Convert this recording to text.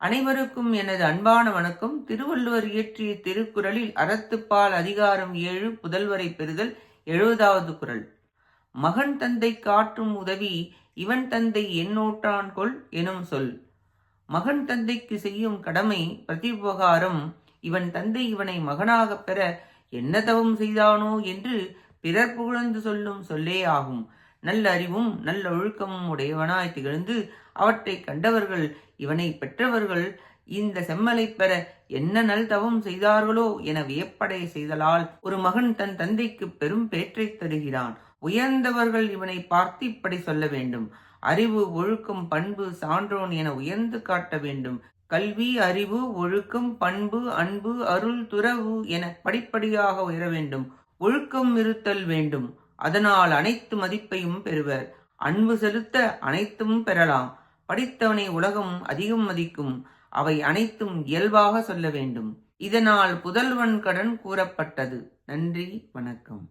அனைவருக்கும் எனது அன்பான வணக்கம். திருவள்ளுவர் இயற்றிய திருக்குறளில் அறத்துப்பால் அதிகாரம் 7 புதல்வரை பெறுதல் 70வது குறள். மகன் தந்தை காற்றும் உதவி இவன் தந்தை எண்ணோட்டான் கொள் எனும் சொல். மகன் தந்தைக்கு செய்யும் கடமை பிரதிபகாரம் இவன் தந்தை இவனை மகனாகப் பெற என்ன தவம் செய்தானோ என்று பிறர் புகழ்ந்து சொல்லும் சொல்லே ஆகும். நல்ல அறிவும் நல்ல ஒழுக்கமும் உடையவனாய் திகழ்ந்து அவற்றை கண்டவர்கள் இவனை பெற்றவர்கள் இந்த செம்மலை பெற என்ன நல் தவம் செய்தார்களோ என வியப்படை செய்தலால் ஒரு மகன் தன் தந்தைக்கு பெரும் பேற்றை தருகிறான். உயர்ந்தவர்கள் இவனை பார்த்து இப்படி சொல்ல வேண்டும். அறிவு ஒழுக்கம் பண்பு சான்றோன் என உயர்ந்து காட்ட வேண்டும். கல்வி அறிவு ஒழுக்கம் பண்பு அன்பு அருள் துறவு என படிப்படியாக உயர வேண்டும். ஒழுக்கம் இருத்தல் வேண்டும். அதனால் அனைத்து மதிப்பையும் பெறுவர். அன்பு செலுத்த அனைத்தும் பெறலாம். படித்தவனை உலகம் அதிகம் மதிக்கும். அவை அனைத்தும் இயல்பாக சொல்ல வேண்டும். இதனால் புதல்வன் கடன் கூறப்பட்டது. நன்றி, வணக்கம்.